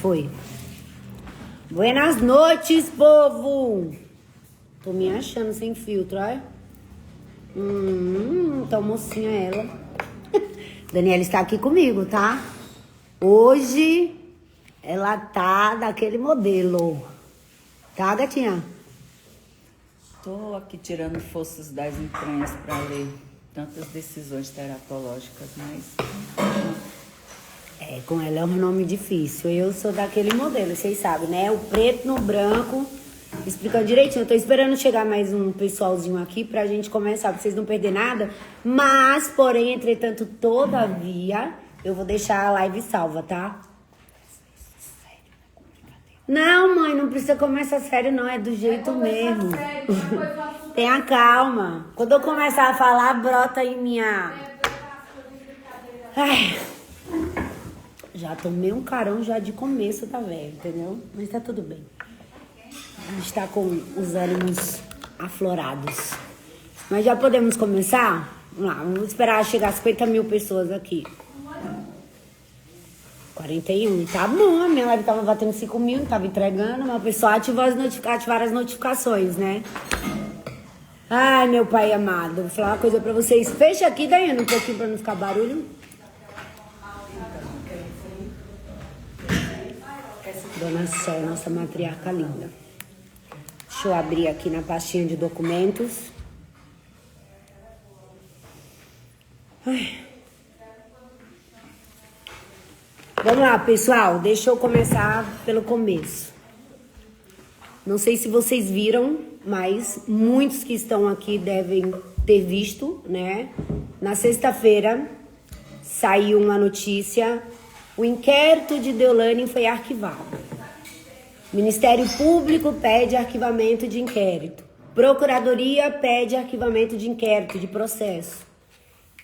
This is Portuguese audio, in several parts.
Foi. Buenas noites, povo! Tô me achando sem filtro, olha. Tá mocinha ela. Daniela está aqui comigo, tá? Hoje ela tá daquele modelo. Tá, gatinha? Tô aqui tirando forças das entranhas para ler tantas decisões teratológicas, mas... Com ela é um nome difícil. Eu sou daquele modelo, vocês sabem, né? O preto no branco, explicando direitinho. Eu tô esperando chegar mais um pessoalzinho aqui pra gente começar, pra vocês não perderem nada. Mas, porém, entretanto, todavia, eu vou deixar a live salva, tá? Não, mãe, não precisa começar sério, não. É do jeito mesmo. Tenha calma. Quando eu começar a falar, brota em minha... Ai... Já tomei um carão já de começo, tá velho, entendeu? Mas tá tudo bem. A gente tá com os ânimos aflorados. Mas já podemos começar? Vamos lá, vamos esperar chegar a 50 mil pessoas aqui. 41, tá bom, a minha live tava batendo 5 mil, tava entregando, mas o pessoal ativar as notificações, né? Ai, meu pai amado, vou falar uma coisa pra vocês. Fecha aqui, Daiane, um pouquinho pra não ficar barulho. Dona Sol, nossa matriarca linda. Deixa eu abrir aqui na pastinha de documentos. Ai. Vamos lá, pessoal. Deixa eu começar pelo começo. Não sei se vocês viram, mas muitos que estão aqui devem ter visto, né? Na sexta-feira saiu uma notícia. O inquérito de Deolane foi arquivado. Ministério Público pede arquivamento de inquérito. Procuradoria pede arquivamento de inquérito, de processo.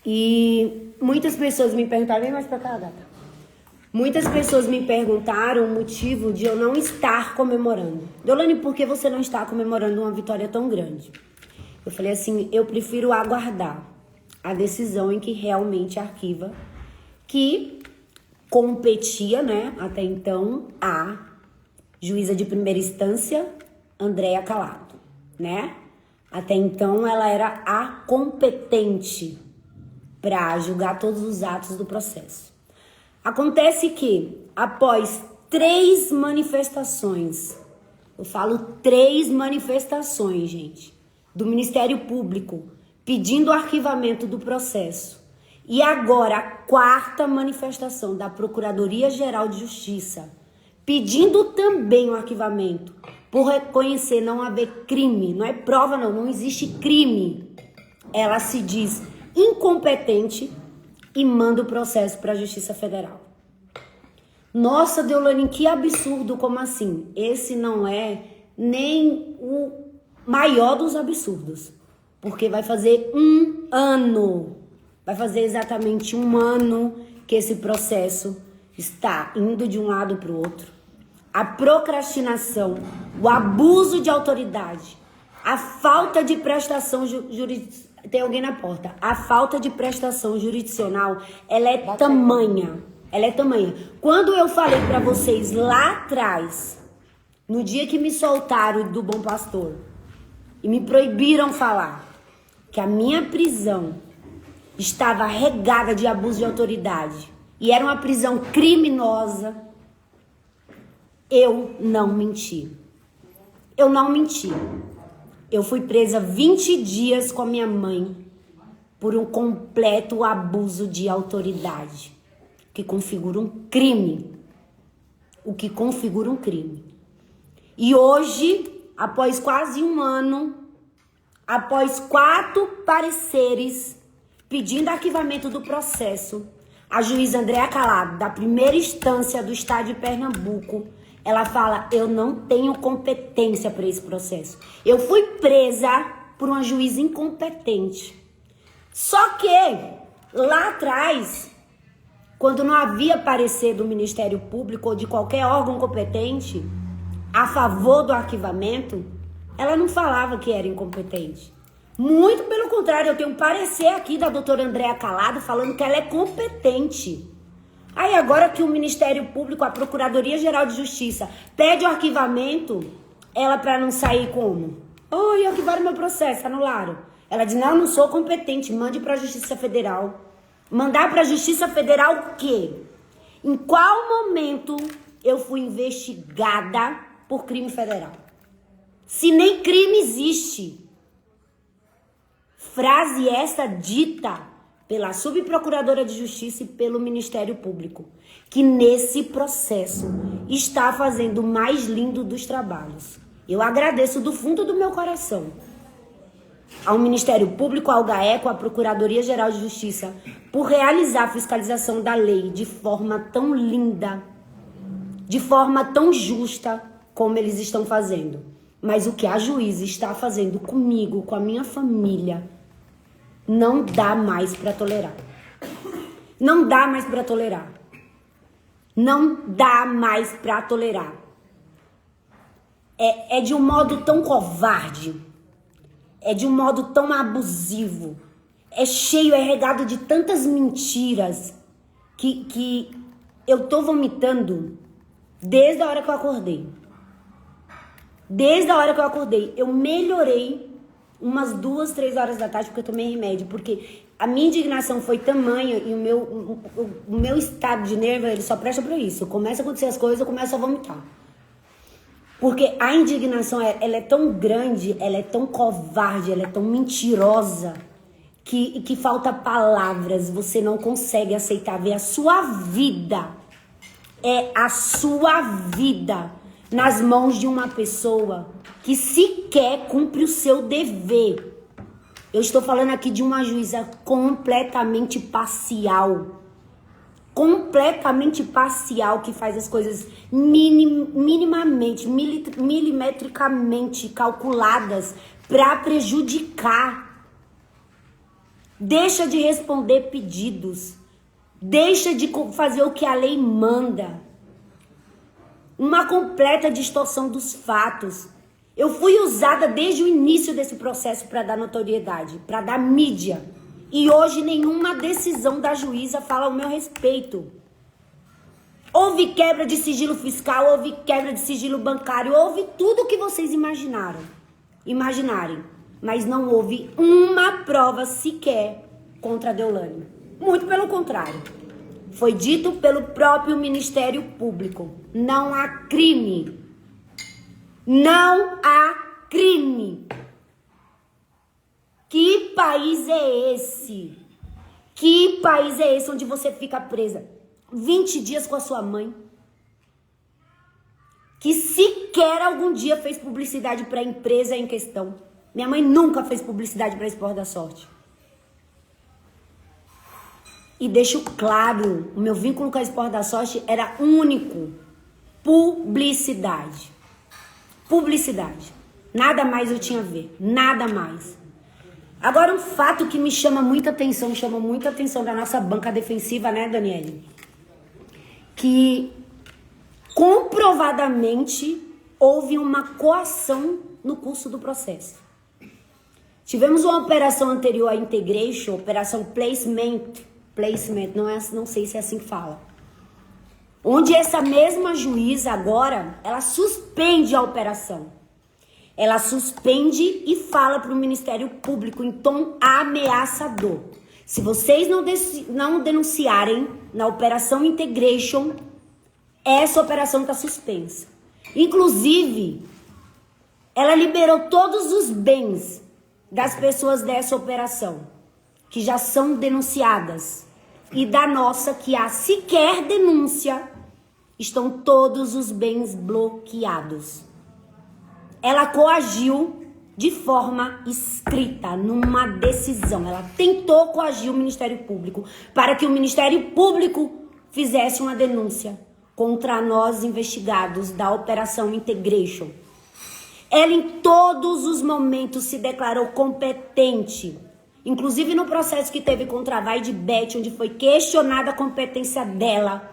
E muitas pessoas me perguntaram... Vem mais pra cá, gata. Muitas pessoas me perguntaram o motivo de eu não estar comemorando. Deolane, por que você não está comemorando uma vitória tão grande? Eu falei assim, eu prefiro aguardar a decisão em que realmente arquiva, que competia, né, até então, a juíza de primeira instância, Andréa Calado, né? Até então, ela era a competente para julgar todos os atos do processo. Acontece que, após 3 manifestações, eu falo 3 manifestações, gente, do Ministério Público, pedindo o arquivamento do processo, e agora a 4ª manifestação da Procuradoria-Geral de Justiça, pedindo também o arquivamento, por reconhecer não haver crime, não é prova não existe crime. Ela se diz incompetente e manda o processo para a Justiça Federal. Nossa, Deolane, que absurdo, como assim? Esse não é nem o maior dos absurdos, porque vai fazer 1 ano. Vai fazer exatamente 1 ano que esse processo está indo de um lado para o outro. A procrastinação, o abuso de autoridade, a falta de prestação jurisdicional... Tem alguém na porta. A falta de prestação jurisdicional, ela é tamanha. Ela é tamanha. Quando eu falei para vocês lá atrás, no dia que me soltaram do Bom Pastor, e me proibiram falar que a minha prisão estava regada de abuso de autoridade e era uma prisão criminosa, eu não menti. Eu não menti. Eu fui presa 20 dias com a minha mãe por um completo abuso de autoridade, que configura um crime. O que configura um crime. E hoje, após quase 1 ano, após 4 pareceres pedindo arquivamento do processo, a juíza Andréa Calado, da primeira instância do estado de Pernambuco, ela fala, eu não tenho competência para esse processo. Eu fui presa por uma juíza incompetente. Só que, lá atrás, quando não havia parecer do Ministério Público ou de qualquer órgão competente a favor do arquivamento, ela não falava que era incompetente. Muito pelo contrário, eu tenho um parecer aqui da doutora Andréa Calado falando que ela é competente. Aí agora que o Ministério Público, a Procuradoria-Geral de Justiça, pede o arquivamento, ela para não sair como? Oi, arquivaram meu processo, anularam. Ela diz, não sou competente, mande para a Justiça Federal. Mandar para a Justiça Federal o quê? Em qual momento eu fui investigada por crime federal? Se nem crime existe. Frase essa dita pela Subprocuradora de Justiça e pelo Ministério Público, que nesse processo está fazendo o mais lindo dos trabalhos. Eu agradeço do fundo do meu coração ao Ministério Público, ao GAECO, à Procuradoria-Geral de Justiça, por realizar a fiscalização da lei de forma tão linda, de forma tão justa como eles estão fazendo. Mas o que a juíza está fazendo comigo, com a minha família, não dá mais para tolerar. Não dá mais para tolerar. Não dá mais para tolerar. É de um modo tão covarde. É de um modo tão abusivo. É cheio, é regado de tantas mentiras que eu tô vomitando desde a hora que eu acordei. Desde a hora que eu acordei. Eu melhorei umas 2, 3 horas da tarde porque eu tomei remédio. Porque a minha indignação foi tamanha e o meu estado de nervo, ele só presta pra isso. Começa a acontecer as coisas, eu começo a vomitar. Porque a indignação, ela é tão grande, ela é tão covarde, ela é tão mentirosa, que falta palavras. Você não consegue aceitar ver a sua vida. É a sua vida nas mãos de uma pessoa que sequer cumpre o seu dever. Eu estou falando aqui de uma juíza completamente parcial. Completamente parcial, que faz as coisas minimamente, milimetricamente calculadas para prejudicar. Deixa de responder pedidos. Deixa de fazer o que a lei manda. Uma completa distorção dos fatos. Eu fui usada desde o início desse processo para dar notoriedade, para dar mídia. E hoje nenhuma decisão da juíza fala ao meu respeito. Houve quebra de sigilo fiscal, houve quebra de sigilo bancário, houve tudo o que vocês imaginarem. Mas não houve uma prova sequer contra a Deolane. Muito pelo contrário. Foi dito pelo próprio Ministério Público. Não há crime. Não há crime. Que país é esse? Que país é esse onde você fica presa 20 dias com a sua mãe? Que sequer algum dia fez publicidade para a empresa em questão. Minha mãe nunca fez publicidade para Esporte da Sorte. E deixo claro, o meu vínculo com a Esporte da Sorte era único. Publicidade. Publicidade. Nada mais eu tinha a ver. Nada mais. Agora, um fato que me chama muita atenção da nossa banca defensiva, né, Daniele? Que comprovadamente houve uma coação no curso do processo. Tivemos uma operação anterior à Integration, operação placement, não sei se é assim que fala. Onde essa mesma juíza agora, ela suspende a operação. Ela suspende e fala para o Ministério Público em tom ameaçador. Se vocês não denunciarem na Operação Integration, essa operação está suspensa. Inclusive, ela liberou todos os bens das pessoas dessa operação, que já são denunciadas. E da nossa, que há sequer denúncia, estão todos os bens bloqueados. Ela coagiu de forma escrita, numa decisão. Ela tentou coagir o Ministério Público para que o Ministério Público fizesse uma denúncia contra nós investigados da Operação Integration. Ela em todos os momentos se declarou competente. Inclusive no processo que teve contra a Vaidbet, onde foi questionada a competência dela,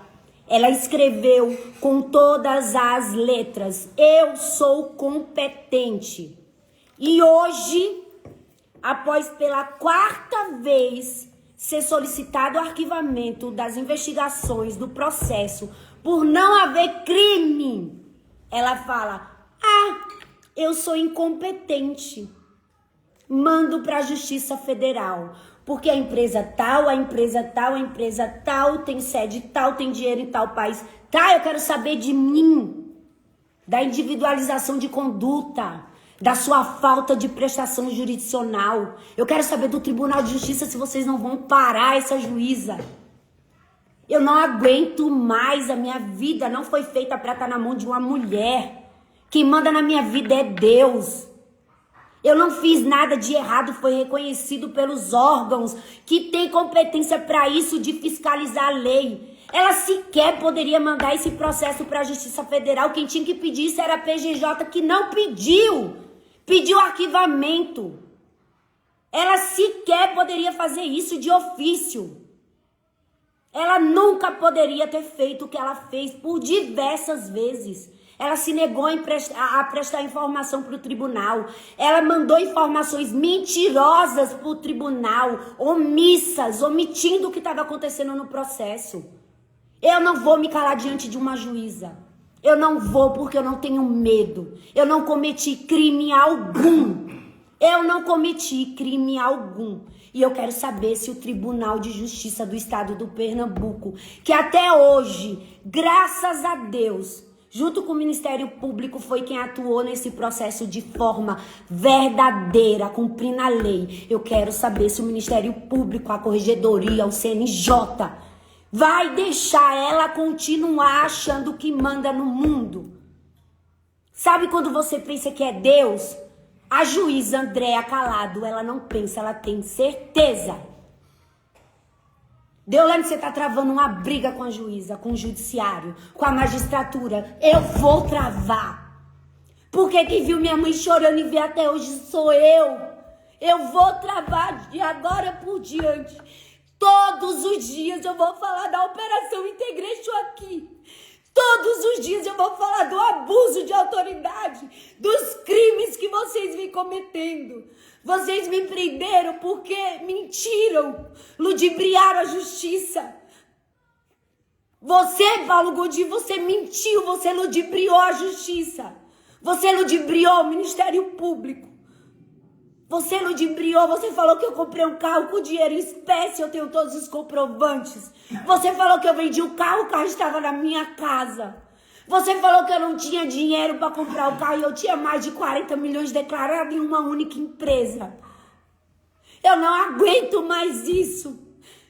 ela escreveu com todas as letras: eu sou competente. E hoje, após pela 4ª vez ser solicitado o arquivamento das investigações do processo por não haver crime, ela fala: ah, eu sou incompetente. Mando para a Justiça Federal, porque a empresa tal, a empresa tal, a empresa tal, tem sede tal, tem dinheiro em tal país. Tá, eu quero saber de mim, da individualização de conduta, da sua falta de prestação jurisdicional. Eu quero saber do Tribunal de Justiça se vocês não vão parar essa juíza. Eu não aguento mais, a minha vida não foi feita para estar na mão de uma mulher. Quem manda na minha vida é Deus. Eu não fiz nada de errado, foi reconhecido pelos órgãos que têm competência para isso, de fiscalizar a lei. Ela sequer poderia mandar esse processo para a Justiça Federal. Quem tinha que pedir isso era a PGJ, que não pediu. Pediu arquivamento. Ela sequer poderia fazer isso de ofício. Ela nunca poderia ter feito o que ela fez por diversas vezes. Ela se negou a prestar informação para o tribunal. Ela mandou informações mentirosas para o tribunal, omissas, omitindo o que estava acontecendo no processo. Eu não vou me calar diante de uma juíza. Eu não vou porque eu não tenho medo. Eu não cometi crime algum. Eu não cometi crime algum. E eu quero saber se o Tribunal de Justiça do Estado do Pernambuco, que até hoje, graças a Deus, junto com o Ministério Público, foi quem atuou nesse processo de forma verdadeira, cumprindo a lei. Eu quero saber se o Ministério Público, a Corregedoria, o CNJ, vai deixar ela continuar achando que manda no mundo. Sabe quando você pensa que é Deus? A juíza Andréa Calado, ela não pensa, ela tem certeza. Deolane, você tá travando uma briga com a juíza, com o judiciário, com a magistratura. Eu vou travar. Porque quem viu minha mãe chorando e vê até hoje sou eu. Eu vou travar de agora por diante. Todos os dias eu vou falar da Operação Integration aqui. Todos os dias eu vou falar do abuso de autoridade, dos crimes que vocês vêm cometendo. Vocês me prenderam porque mentiram, ludibriaram a justiça. Você, Paulo Godinho, você mentiu, você ludibriou a justiça. Você ludibriou o Ministério Público. Você ludibriou, você falou que eu comprei um carro com dinheiro em espécie, eu tenho todos os comprovantes. Você falou que eu vendi o carro estava na minha casa. Você falou que eu não tinha dinheiro para comprar o carro e eu tinha mais de 40 milhões declarados em uma única empresa. Eu não aguento mais isso.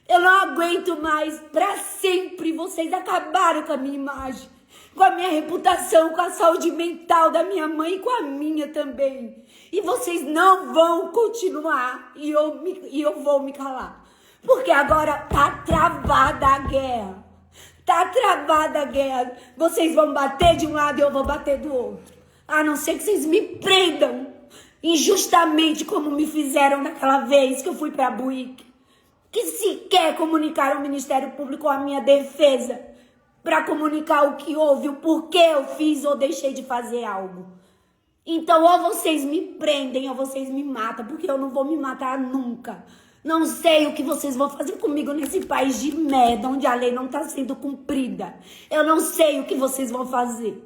Eu não aguento mais. Para sempre vocês acabaram com a minha imagem, com a minha reputação, com a saúde mental da minha mãe e com a minha também. E vocês não vão continuar e eu vou me calar. Porque agora tá travada a guerra. Tá travada a guerra. Vocês vão bater de um lado e eu vou bater do outro. A não ser que vocês me prendam injustamente, como me fizeram naquela vez que eu fui pra Buíque. Que sequer comunicaram ao Ministério Público a minha defesa para comunicar o que houve, o porquê eu fiz ou deixei de fazer algo. Então, ou vocês me prendem ou vocês me matam, porque eu não vou me matar nunca. Não sei o que vocês vão fazer comigo nesse país de merda, onde a lei não está sendo cumprida. Eu não sei o que vocês vão fazer,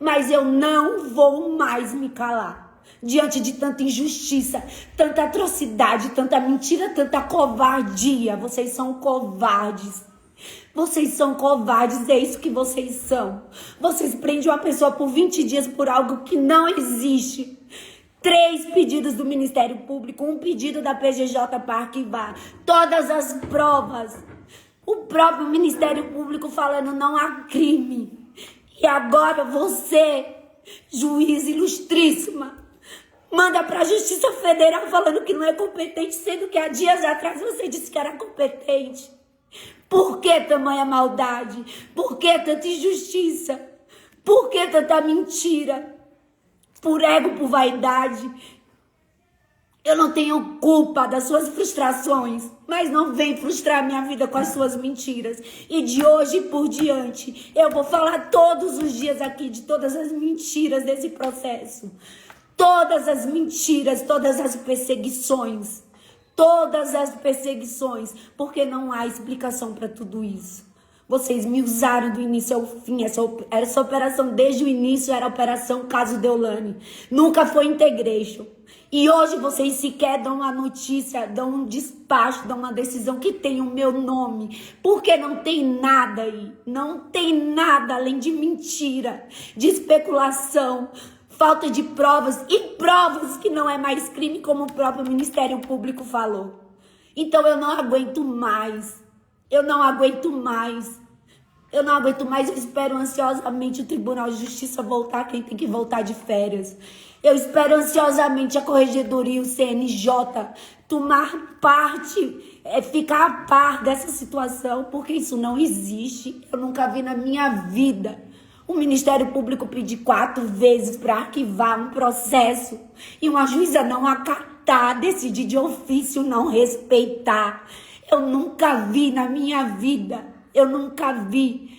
mas eu não vou mais me calar diante de tanta injustiça, tanta atrocidade, tanta mentira, tanta covardia. Vocês são covardes. Vocês são covardes, é isso que vocês são. Vocês prendem uma pessoa por 20 dias por algo que não existe. 3 pedidos do Ministério Público, 1 pedido da PGJ para arquivar todas as provas. O próprio Ministério Público falando não há crime. E agora você, juiz ilustríssima, manda para a Justiça Federal falando que não é competente, sendo que há dias atrás você disse que era competente. Por que tamanha maldade? Por que tanta injustiça? Por que tanta mentira? Por ego, por vaidade? Eu não tenho culpa das suas frustrações, mas não vem frustrar minha vida com as suas mentiras. E de hoje por diante, eu vou falar todos os dias aqui de todas as mentiras desse processo. Todas as mentiras, todas as perseguições. todas as perseguições, porque não há explicação para tudo isso. Vocês me usaram do início ao fim. Essa operação, desde o início, era a operação Caso Deolane. Nunca foi Integration. E hoje vocês sequer dão uma notícia, dão um despacho, dão uma decisão que tem o meu nome. Porque não tem nada aí. Não tem nada além de mentira, de especulação, falta de provas. E provas que não é mais crime, como o próprio Ministério Público falou. Então eu não aguento mais. Eu não aguento mais. Eu não aguento mais. Eu espero ansiosamente o Tribunal de Justiça voltar, quem tem que voltar de férias. Eu espero ansiosamente a Corregedoria e o CNJ tomar parte, ficar a par dessa situação, porque isso não existe. Eu nunca vi na minha vida o Ministério Público pedir 4 vezes para arquivar um processo e uma juíza não acatar, decidir de ofício, não respeitar. Eu nunca vi na minha vida, eu nunca vi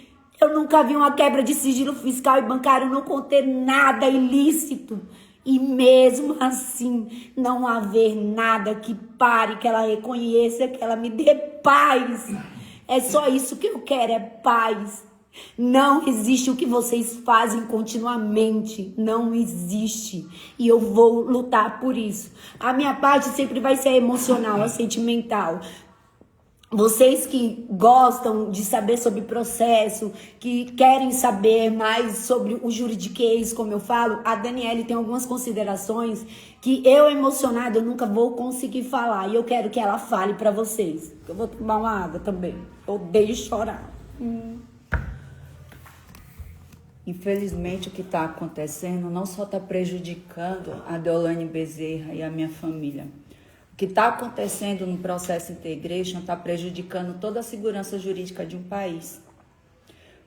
uma quebra de sigilo fiscal e bancário não conter nada ilícito. E mesmo assim, não haver nada que pare, que ela reconheça, que ela me dê paz. É só isso que eu quero, é paz. Não existe o que vocês fazem continuamente. Não existe. E eu vou lutar por isso. A minha parte sempre vai ser emocional, a sentimental. Vocês que gostam de saber sobre processo, que querem saber mais sobre o juridiquês, como eu falo, a Daniele tem algumas considerações que eu, emocionada, eu nunca vou conseguir falar. E eu quero que ela fale para vocês. Eu vou tomar uma água também. Eu odeio chorar. Infelizmente, o que está acontecendo não só está prejudicando a Deolane Bezerra e a minha família. O que está acontecendo no processo Integration está prejudicando toda a segurança jurídica de um país.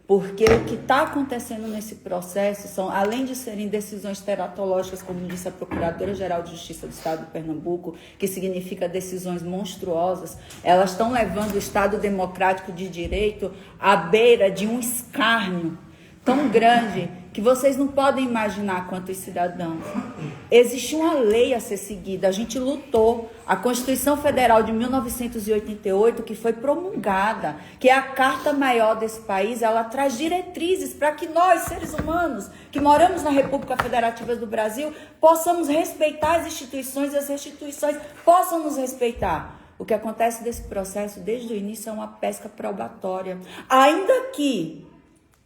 Porque o que está acontecendo nesse processo são, além de serem decisões teratológicas, como disse a Procuradora-Geral de Justiça do Estado de Pernambuco, que significa decisões monstruosas, elas estão levando o Estado Democrático de Direito à beira de um escárnio tão grande que vocês não podem imaginar quantos cidadãos. Existe uma lei a ser seguida, a gente lutou. A Constituição Federal de 1988, que foi promulgada, que é a Carta Maior desse país, ela traz diretrizes para que nós, seres humanos, que moramos na República Federativa do Brasil, possamos respeitar as instituições e as instituições possam nos respeitar. O que acontece desse processo, desde o início, é uma pesca probatória. Ainda que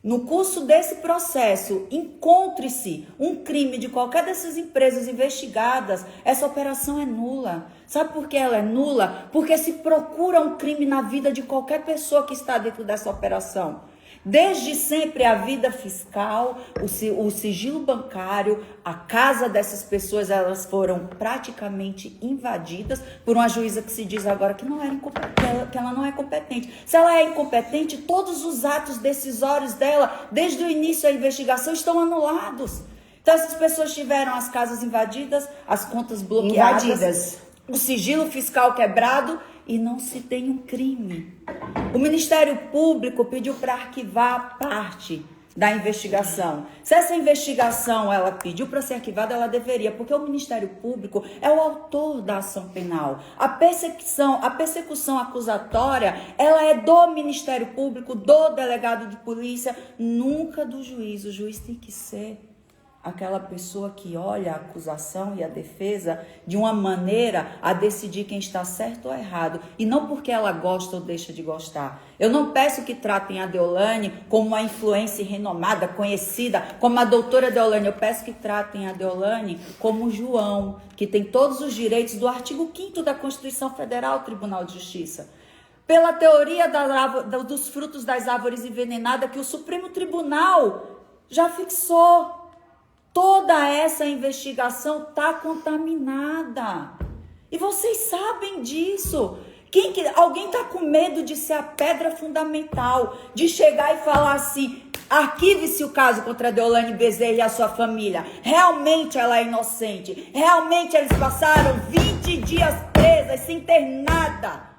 no curso desse processo encontre-se um crime de qualquer dessas empresas investigadas, essa operação é nula. Sabe por que ela é nula? Porque se procura um crime na vida de qualquer pessoa que está dentro dessa operação. Desde sempre a vida fiscal, o sigilo bancário, a casa dessas pessoas, elas foram praticamente invadidas por uma juíza que se diz agora que ela não é competente. Se ela é incompetente, todos os atos decisórios dela, desde o início da investigação, estão anulados. Então essas pessoas tiveram as casas invadidas, as contas bloqueadas, o sigilo fiscal quebrado e não se tem um crime. O Ministério Público pediu para arquivar parte da investigação. Se essa investigação ela pediu para ser arquivada, ela deveria, porque o Ministério Público é o autor da ação penal. A persecução acusatória, ela é do Ministério Público, do delegado de polícia, nunca do juiz. O juiz tem que ser aquela pessoa que olha a acusação e a defesa de uma maneira a decidir quem está certo ou errado, e não porque ela gosta ou deixa de gostar. Eu não peço que tratem a Deolane como uma influência renomada, conhecida, como a doutora Deolane. Eu peço que tratem a Deolane como João, que tem todos os direitos do artigo 5º da Constituição Federal, Tribunal de Justiça. Pela teoria dos frutos das árvores envenenadas que o Supremo Tribunal já fixou. Toda essa investigação está contaminada. E vocês sabem disso. Alguém está com medo de ser a pedra fundamental, de chegar e falar assim, arquive-se o caso contra a Deolane Bezerra e a sua família. Realmente ela é inocente. Realmente eles passaram 20 dias presas sem ter nada.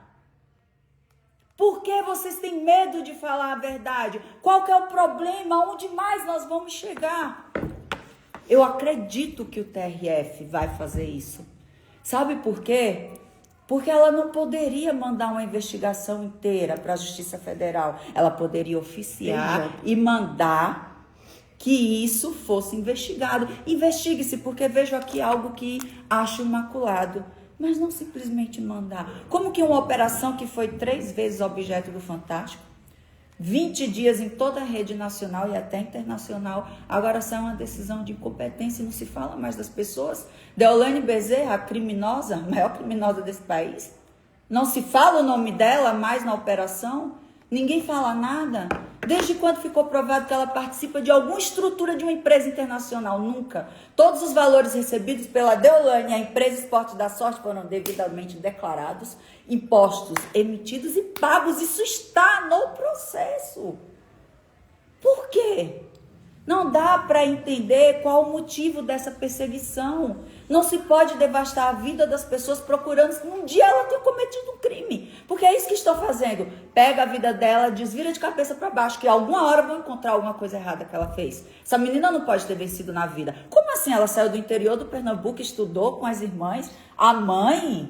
Por que vocês têm medo de falar a verdade? Qual que é o problema? Onde mais nós vamos chegar? Eu acredito que o TRF vai fazer isso. Sabe por quê? Porque ela não poderia mandar uma investigação inteira para a Justiça Federal. Ela poderia oficiar e mandar que isso fosse investigado. Investigue-se, porque vejo aqui algo que acho imaculado. Mas não simplesmente mandar. Como que uma operação que foi 3 vezes objeto do Fantástico, 20 dias em toda a rede nacional e até internacional, agora sai uma decisão de incompetência e não se fala mais das pessoas? Deolane Bezerra, a criminosa, a maior criminosa desse país, não se fala o nome dela mais na operação? Ninguém fala nada? Desde quando ficou provado que ela participa de alguma estrutura de uma empresa internacional? Nunca. Todos os valores recebidos pela Deolane, a empresa Esporte da Sorte, foram devidamente declarados, impostos emitidos e pagos. Isso está no processo. Por quê? Não dá para entender qual o motivo dessa perseguição. Não se pode devastar a vida das pessoas procurando se um dia ela tenha cometido um crime. Porque é isso que estão fazendo. Pega a vida dela, desvira de cabeça para baixo, que alguma hora vão encontrar alguma coisa errada que ela fez. Essa menina não pode ter vencido na vida. Como assim? Ela saiu do interior do Pernambuco, estudou com as irmãs, a mãe,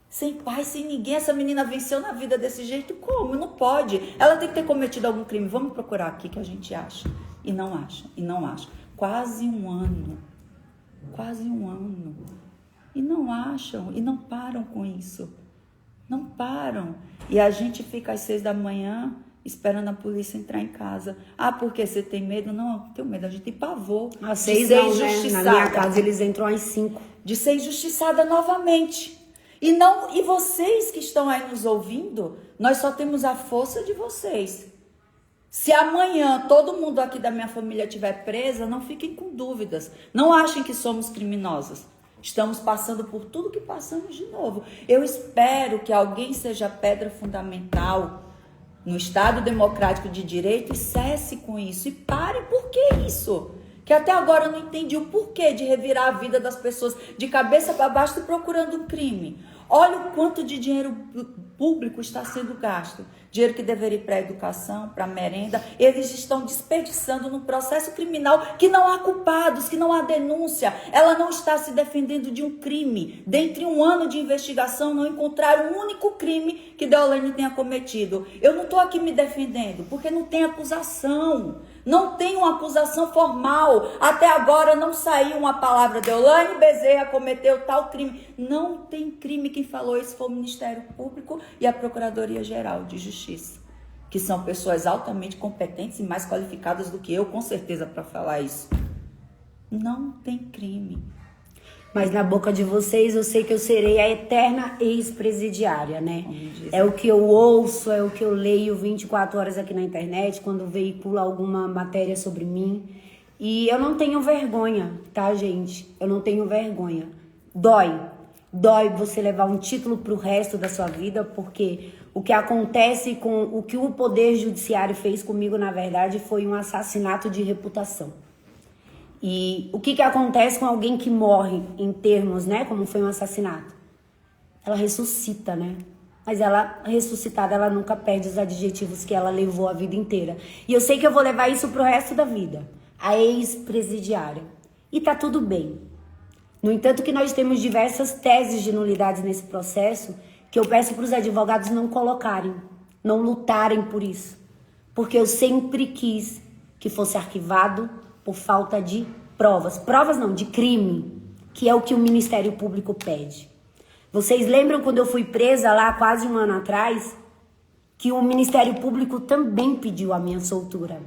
sem pai, sem ninguém. Essa menina venceu na vida desse jeito? Como? Não pode. Ela tem que ter cometido algum crime. Vamos procurar aqui que a gente acha. E não acha, e não acha. Quase um ano. E não acham, e não param com isso. Não param. E a gente fica às 6 da manhã esperando a polícia entrar em casa. Ah, porque você tem medo? Não, não tenho medo, a gente tem pavor. Às 6 não, né? Na minha casa eles entram às 5. De ser injustiçada novamente. E vocês que estão aí nos ouvindo, nós só temos a força de vocês. Se amanhã todo mundo aqui da minha família estiver presa, não fiquem com dúvidas. Não achem que somos criminosas. Estamos passando por tudo que passamos de novo. Eu espero que alguém seja pedra fundamental no Estado democrático de direito e cesse com isso. E pare, por que isso? Que até agora eu não entendi o porquê de revirar a vida das pessoas de cabeça para baixo procurando um crime. Olha o quanto de dinheiro público está sendo gasto. Dinheiro que deveria ir para a educação, para a merenda. Eles estão desperdiçando no processo criminal que não há culpados, que não há denúncia. Ela não está se defendendo de um crime. Dentre um ano de investigação, não encontraram um único crime que Deolane tenha cometido. Eu não estou aqui me defendendo, porque não tem acusação. Não tem uma acusação formal. Até agora não saiu uma palavra. Deolane Bezerra cometeu tal crime. Não tem crime. Quem falou isso foi o Ministério Público e a Procuradoria-Geral de Justiça, que são pessoas altamente competentes e mais qualificadas do que eu, com certeza, para falar isso. Não tem crime. Mas na boca de vocês eu sei que eu serei a eterna ex-presidiária, né? É o que eu ouço, é o que eu leio 24 horas aqui na internet, quando veicula alguma matéria sobre mim. E eu não tenho vergonha, tá, gente? Eu não tenho vergonha. Dói. Dói você levar um título pro resto da sua vida, porque o que acontece com o que o Poder Judiciário fez comigo, na verdade, foi um assassinato de reputação. E o que acontece com alguém que morre em termos, né, como foi um assassinato? Ela ressuscita, né? Mas ela, ressuscitada, ela nunca perde os adjetivos que ela levou a vida inteira. E eu sei que eu vou levar isso pro resto da vida. A ex-presidiária. E tá tudo bem. No entanto que nós temos diversas teses de nulidades nesse processo que eu peço para os advogados não colocarem, não lutarem por isso. Porque eu sempre quis que fosse arquivado por falta de provas. Provas não, de crime, que é o que o Ministério Público pede. Vocês lembram quando eu fui presa lá quase um ano atrás, que o Ministério Público também pediu a minha soltura.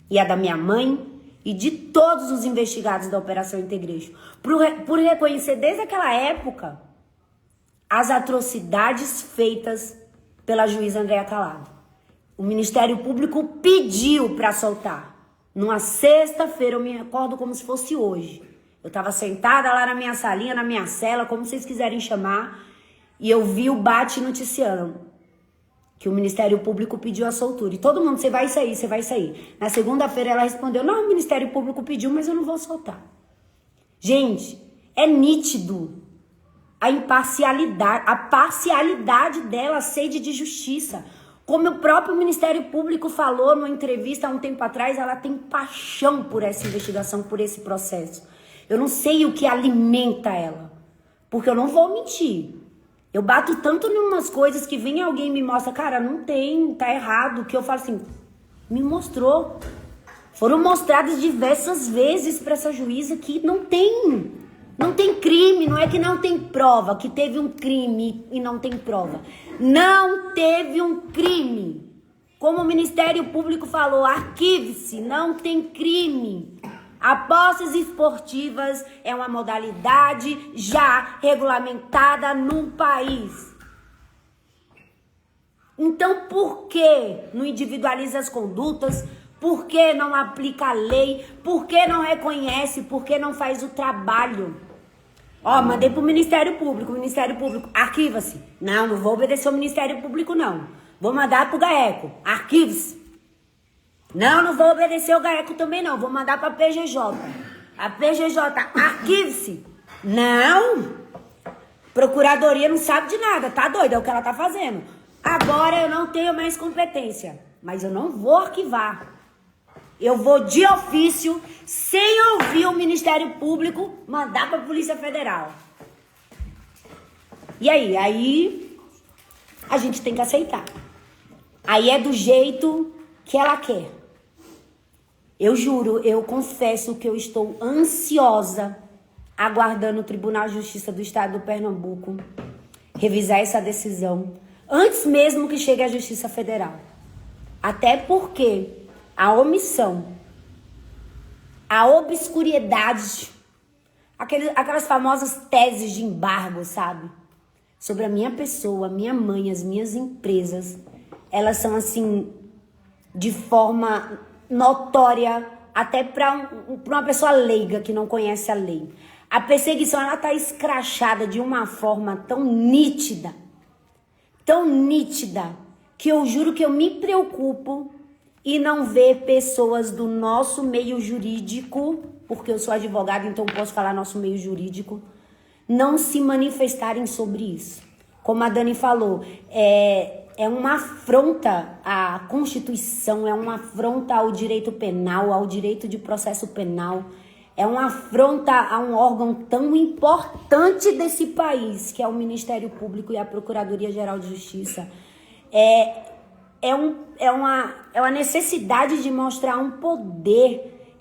E a da minha mãe e de todos os investigados da Operação Integration. Por reconhecer desde aquela época as atrocidades feitas pela juíza Andréa Calado. O Ministério Público pediu para soltar. Numa sexta-feira, eu me recordo como se fosse hoje. Eu estava sentada lá na minha salinha, na minha cela, como vocês quiserem chamar, e eu vi o Bate noticiando que o Ministério Público pediu a soltura. E todo mundo, você vai sair, você vai sair. Na segunda-feira ela respondeu, não, o Ministério Público pediu, mas eu não vou soltar. Gente, é nítido a imparcialidade, a parcialidade dela, a sede de justiça. Como o próprio Ministério Público falou numa entrevista há um tempo atrás, ela tem paixão por essa investigação, por esse processo. Eu não sei o que alimenta ela, porque eu não vou mentir. Eu bato tanto em umas coisas que vem alguém e me mostra, cara, não tem, tá errado, que eu falo assim, me mostrou. Foram mostradas diversas vezes para essa juíza que não tem crime, não é que não tem prova, que teve um crime e não tem prova. Não teve um crime. Como o Ministério Público falou, arquive-se, não tem crime. Apostas esportivas é uma modalidade já regulamentada no país. Então, por que não individualiza as condutas? Por que não aplica a lei? Por que não reconhece? Por que não faz o trabalho? Ó, mandei pro Ministério Público. O Ministério Público, arquiva-se. Não vou obedecer ao Ministério Público, não. Vou mandar pro GAECO. Arquive-se. Não vou obedecer ao GAECO também, não. Vou mandar pra PGJ. A PGJ, arquive-se. Não. Procuradoria não sabe de nada. Tá doida, é o que ela tá fazendo. Agora eu não tenho mais competência. Mas eu não vou arquivar. Eu vou de ofício, sem ouvir o Ministério Público, mandar para a Polícia Federal. E aí? Aí a gente tem que aceitar. Aí é do jeito que ela quer. Eu juro, eu confesso que eu estou ansiosa, aguardando o Tribunal de Justiça do Estado do Pernambuco revisar essa decisão, antes mesmo que chegue à Justiça Federal. Até porque a omissão, a obscuridade, aquelas famosas teses de embargo, sabe? Sobre a minha pessoa, a minha mãe, as minhas empresas, elas são assim, de forma notória, até para uma pessoa leiga que não conhece a lei. A perseguição, ela tá escrachada de uma forma tão nítida, que eu juro que eu me preocupo e não ver pessoas do nosso meio jurídico, porque eu sou advogada, então posso falar nosso meio jurídico, não se manifestarem sobre isso. Como a Dani falou, é uma afronta à Constituição, é uma afronta ao direito penal, ao direito de processo penal, é uma afronta a um órgão tão importante desse país, que é o Ministério Público e a Procuradoria-Geral de Justiça. É uma necessidade de mostrar um poder.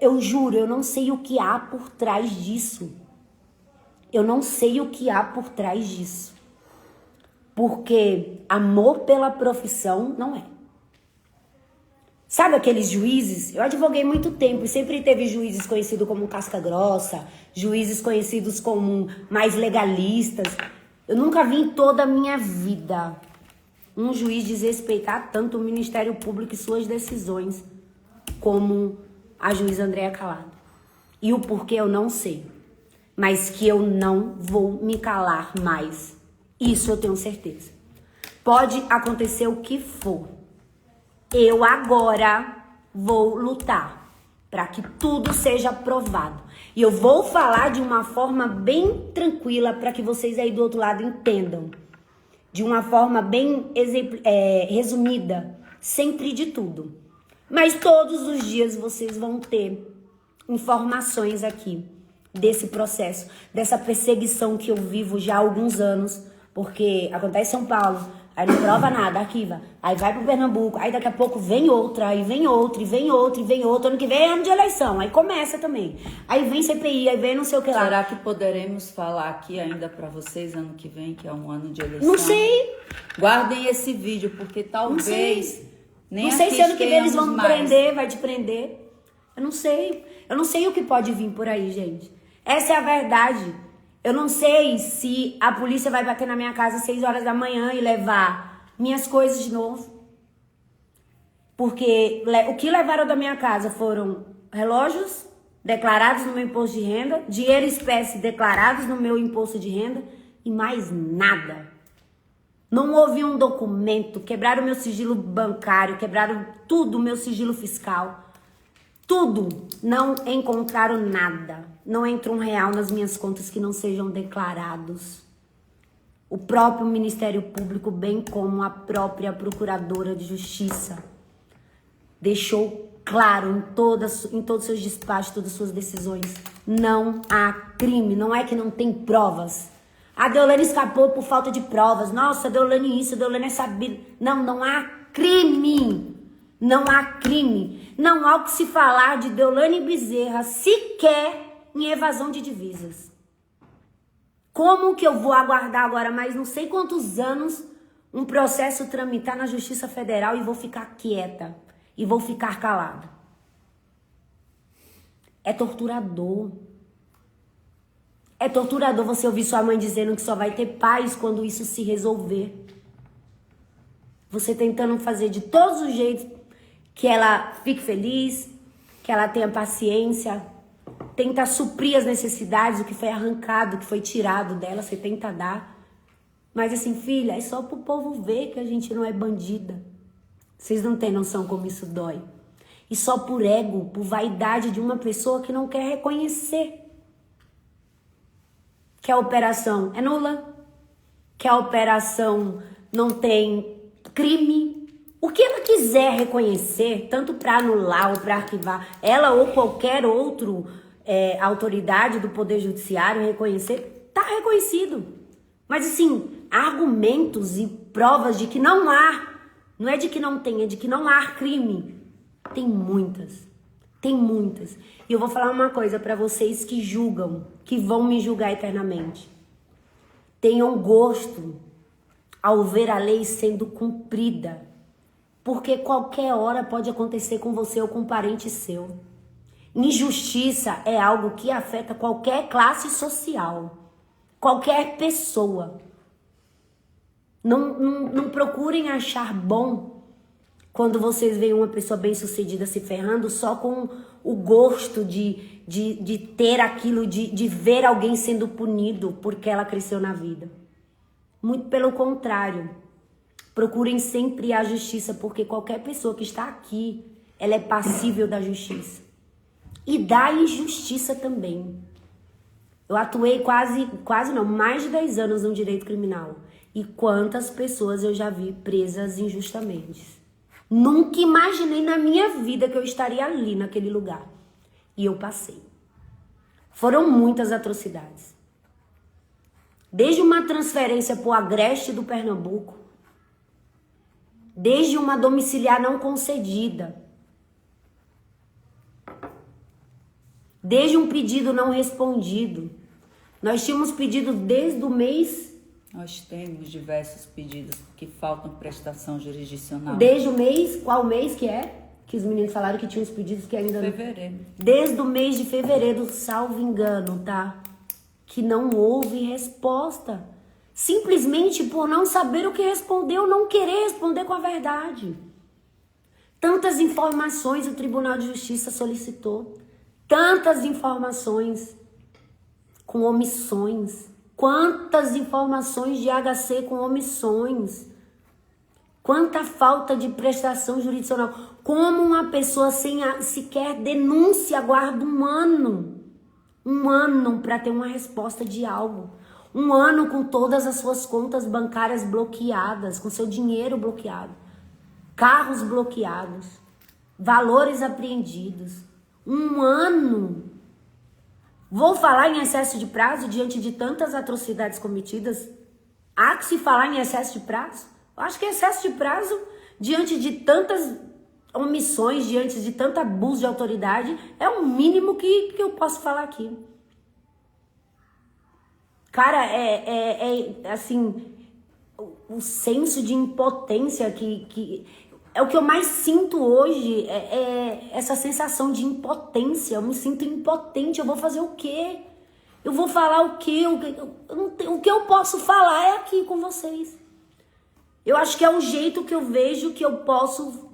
Eu juro, eu não sei o que há por trás disso. Eu não sei o que há por trás disso. Porque amor pela profissão não é. Sabe aqueles juízes? Eu advoguei muito tempo e sempre teve juízes conhecidos como casca grossa, juízes conhecidos como mais legalistas. Eu nunca vi em toda a minha vida um juiz desrespeitar tanto o Ministério Público e suas decisões como a juíza Andréa Calado. E o porquê eu não sei. Mas que eu não vou me calar mais. Isso eu tenho certeza. Pode acontecer o que for. Eu agora vou lutar para que tudo seja provado. E eu vou falar de uma forma bem tranquila para que vocês aí do outro lado entendam. De uma forma bem resumida, sempre de tudo. Mas todos os dias vocês vão ter informações aqui desse processo, dessa perseguição que eu vivo já há alguns anos, porque acontece em São Paulo, aí não prova nada, arquiva, aí vai pro Pernambuco, aí daqui a pouco vem outra, aí vem outra, e vem outra, e vem outra, ano que vem é ano de eleição, aí começa também, aí vem CPI, aí vem não sei o que lá. Será que poderemos falar aqui ainda pra vocês ano que vem, que é um ano de eleição? Não sei. Guardem esse vídeo, porque talvez nem não sei se ano que vem eles vão me mais. prender, vai te prender. Eu não sei o que pode vir por aí, gente. Essa é a verdade. Eu não sei se a polícia vai bater na minha casa às 6 horas da manhã e levar minhas coisas de novo. Porque o que levaram da minha casa foram relógios declarados no meu imposto de renda, dinheiro espécie declarados no meu imposto de renda e mais nada. Não houve um documento, quebraram meu sigilo bancário, quebraram tudo, meu sigilo fiscal. Tudo, não encontraram nada. Não entra R$1 nas minhas contas que não sejam declarados. O próprio Ministério Público, bem como a própria Procuradora de Justiça, deixou claro em todos os seus despachos, todas as suas decisões. Não há crime, não é que não tem provas. A Deolane escapou por falta de provas. Nossa, a Deolane isso, a Deolane é sabida. Não, não há crime. Não há crime. Não há o que se falar de Deolane Bezerra sequer em evasão de divisas. Como que eu vou aguardar agora mais não sei quantos anos um processo tramitar na Justiça Federal e vou ficar quieta? E vou ficar calada? É torturador. É torturador você ouvir sua mãe dizendo que só vai ter paz quando isso se resolver. Você tentando fazer de todos os jeitos que ela fique feliz, que ela tenha paciência, tenta suprir as necessidades, o que foi arrancado, o que foi tirado dela, você tenta dar. Mas assim, filha, é só pro povo ver que a gente não é bandida. Vocês não têm noção como isso dói. E só por ego, por vaidade de uma pessoa que não quer reconhecer que a operação é nula, que a operação não tem crime. O que ela quiser reconhecer, tanto para anular ou para arquivar, ela ou qualquer outro autoridade do Poder Judiciário reconhecer, tá reconhecido. Mas assim, argumentos e provas de que não há, não é de que não tem, é de que não há crime. Tem muitas. Tem muitas. E eu vou falar uma coisa para vocês que julgam, que vão me julgar eternamente. Tenham gosto ao ver a lei sendo cumprida. Porque qualquer hora pode acontecer com você ou com um parente seu. Injustiça é algo que afeta qualquer classe social. Qualquer pessoa. Não procurem achar bom quando vocês veem uma pessoa bem-sucedida se ferrando só com o gosto de ter aquilo, de ver alguém sendo punido porque ela cresceu na vida. Muito pelo contrário. Procurem sempre a justiça, porque qualquer pessoa que está aqui, ela é passível da justiça. E da injustiça também. Eu atuei mais de 10 anos no direito criminal. E quantas pessoas eu já vi presas injustamente. Nunca imaginei na minha vida que eu estaria ali naquele lugar. E eu passei. Foram muitas atrocidades. Desde uma transferência para o Agreste do Pernambuco, desde uma domiciliar não concedida, desde um pedido não respondido. Nós tínhamos pedido desde o mês... Nós temos diversos pedidos que faltam prestação jurisdicional. Desde o mês, qual mês que é? Que os meninos falaram que tinham os pedidos que ainda... Fevereiro. Desde o mês de fevereiro, salvo engano, tá? Que não houve resposta. Simplesmente por não saber o que responder ou não querer responder com a verdade. Tantas informações o Tribunal de Justiça solicitou. Tantas informações com omissões. Quantas informações de HC com omissões. Quanta falta de prestação jurisdicional. Como uma pessoa sem sequer denúncia aguarda um ano. Um ano para ter uma resposta de algo. Um ano com todas as suas contas bancárias bloqueadas, com seu dinheiro bloqueado. Carros bloqueados. Valores apreendidos. Um ano. Vou falar em excesso de prazo diante de tantas atrocidades cometidas? Há que se falar em excesso de prazo? Eu acho que excesso de prazo, diante de tantas omissões, diante de tanto abuso de autoridade, é o mínimo que eu posso falar aqui. Cara, assim, o senso de impotência que é o que eu mais sinto hoje, essa sensação de impotência. Eu me sinto impotente, eu vou fazer o quê? Eu vou falar o quê? O que eu posso falar é aqui com vocês. Eu acho que é o jeito que eu vejo que eu posso,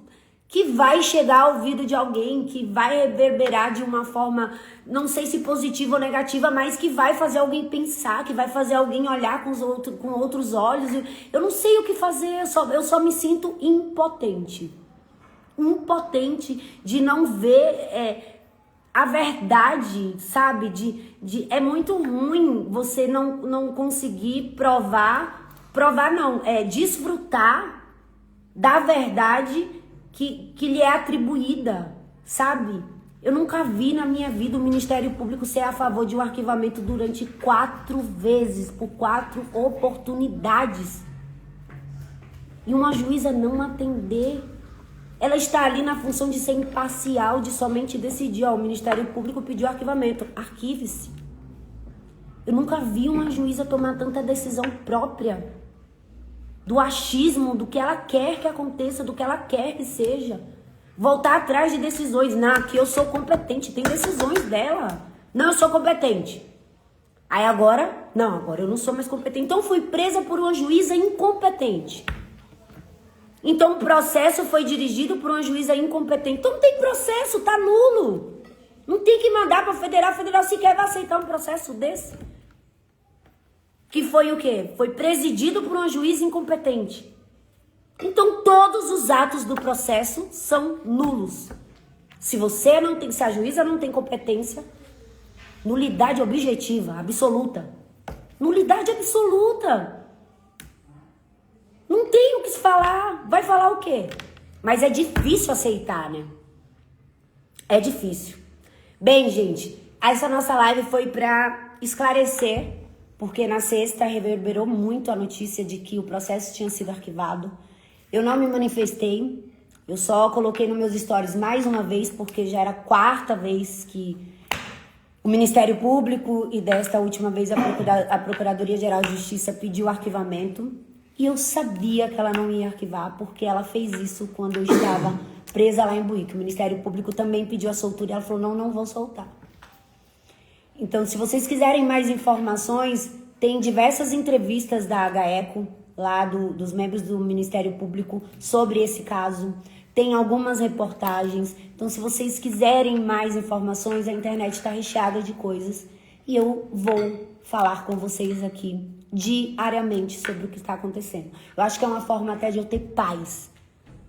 que vai chegar ao ouvido de alguém, que vai reverberar de uma forma, não sei se positiva ou negativa, mas que vai fazer alguém pensar, que vai fazer alguém olhar com outros olhos. Eu não sei o que fazer, eu só me sinto impotente. Impotente de não ver a verdade, sabe? É muito ruim você não conseguir desfrutar da verdade que lhe é atribuída, sabe? Eu nunca vi na minha vida o Ministério Público ser a favor de um arquivamento durante 4 vezes, por 4 oportunidades. E uma juíza não atender. Ela está ali na função de ser imparcial, de somente decidir. Ó, o Ministério Público pediu arquivamento. Arquive-se. Eu nunca vi uma juíza tomar tanta decisão própria. Do achismo, do que ela quer que aconteça, do que ela quer que seja. Voltar atrás de decisões. Não, aqui eu sou competente. Tem decisões dela. Não, eu sou competente. Aí agora, não, agora eu não sou mais competente. Então fui presa por uma juíza incompetente. Então o processo foi dirigido por uma juíza incompetente. Então não tem processo, tá nulo. Não tem que mandar para federal. A federal sequer vai aceitar um processo desse. Que foi o quê? Foi presidido por uma juíza incompetente. Então todos os atos do processo são nulos. Se você não tem, se a juíza não tem competência, nulidade objetiva, absoluta. Nulidade absoluta. Não tem o que se falar. Vai falar o quê? Mas é difícil aceitar, né? É difícil. Bem, gente, essa nossa live foi para esclarecer, porque na sexta reverberou muito a notícia de que o processo tinha sido arquivado. Eu não me manifestei, eu só coloquei nos meus stories mais uma vez, porque já era a 4ª vez que o Ministério Público e desta última vez a Procuradoria-Geral de Justiça pediu arquivamento. E eu sabia que ela não ia arquivar, porque ela fez isso quando eu estava presa lá em Buíque. O Ministério Público também pediu a soltura e ela falou, não vou soltar. Então, se vocês quiserem mais informações, tem diversas entrevistas da HECO, lá dos membros do Ministério Público, sobre esse caso. Tem algumas reportagens. Então, se vocês quiserem mais informações, a internet está recheada de coisas. E eu vou falar com vocês aqui diariamente sobre o que está acontecendo. Eu acho que é uma forma até de eu ter paz.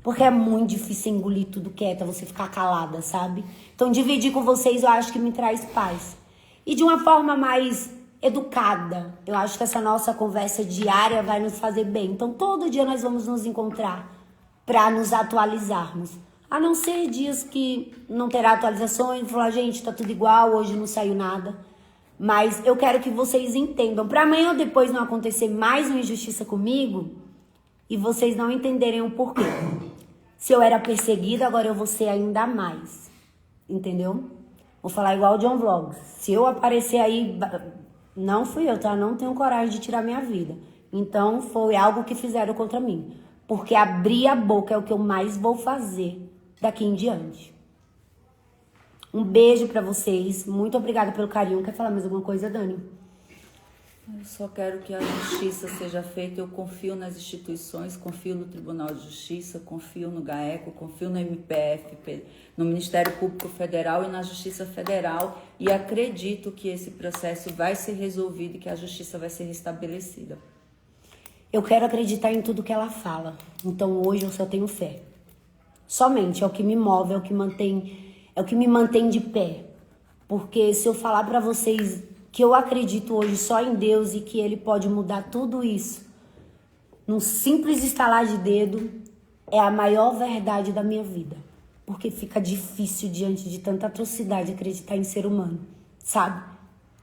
Porque é muito difícil engolir tudo quieta, você ficar calada, sabe? Então, dividir com vocês eu acho que me traz paz. E de uma forma mais educada. Eu acho que essa nossa conversa diária vai nos fazer bem. Então, todo dia nós vamos nos encontrar para nos atualizarmos. A não ser dias que não terá atualizações, falar, gente, tá tudo igual, hoje não saiu nada. Mas eu quero que vocês entendam. Para amanhã ou depois não acontecer mais uma injustiça comigo e vocês não entenderem o porquê. Se eu era perseguida, agora eu vou ser ainda mais. Entendeu? Vou falar igual o John Vlogs. Se eu aparecer aí, não fui eu, tá? Não tenho coragem de tirar minha vida. Então foi algo que fizeram contra mim. Porque abrir a boca é o que eu mais vou fazer daqui em diante. Um beijo pra vocês. Muito obrigada pelo carinho. Quer falar mais alguma coisa, Dani? Eu só quero que a justiça seja feita. Eu confio nas instituições, confio no Tribunal de Justiça, confio no GAECO, confio no MPF, no Ministério Público Federal e na Justiça Federal. E acredito que esse processo vai ser resolvido e que a justiça vai ser restabelecida. Eu quero acreditar em tudo que ela fala. Então hoje eu só tenho fé. Somente é o que me move, é o que me mantém de pé. Porque se eu falar pra vocês que eu acredito hoje só em Deus e que Ele pode mudar tudo isso, num simples estalar de dedo, é a maior verdade da minha vida. Porque fica difícil diante de tanta atrocidade acreditar em ser humano, sabe?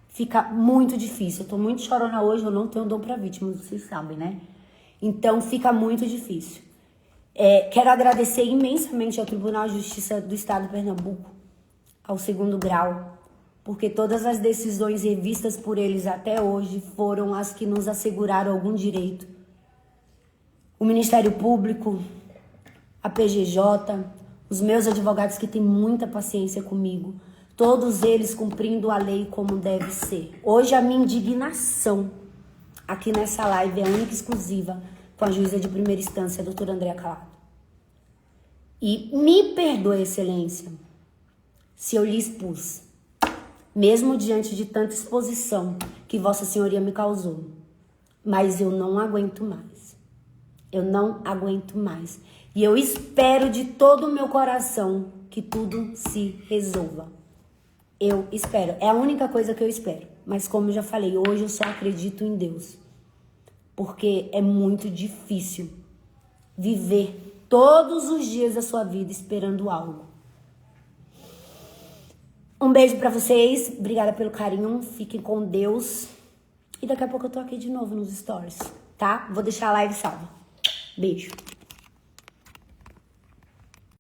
Fica muito difícil. Eu tô muito chorona hoje, eu não tenho dom pra vítima, vocês sabem, né? Então fica muito difícil. Quero agradecer imensamente ao Tribunal de Justiça do Estado de Pernambuco, ao 2º grau, porque todas as decisões revistas por eles até hoje foram as que nos asseguraram algum direito. O Ministério Público, a PGJ, os meus advogados que têm muita paciência comigo, todos eles cumprindo a lei como deve ser. Hoje a minha indignação aqui nessa live é única e exclusiva com a juíza de primeira instância, a doutora Andréa Calado. E me perdoe, excelência, se eu lhe expus, mesmo diante de tanta exposição que Vossa Senhoria me causou. Mas eu não aguento mais. Eu não aguento mais. E eu espero de todo o meu coração que tudo se resolva. Eu espero. É a única coisa que eu espero. Mas como eu já falei, hoje eu só acredito em Deus. Porque é muito difícil viver todos os dias da sua vida esperando algo. Um beijo pra vocês. Obrigada pelo carinho. Fiquem com Deus. E daqui a pouco eu tô aqui de novo nos stories, tá? Vou deixar a live salva. Beijo.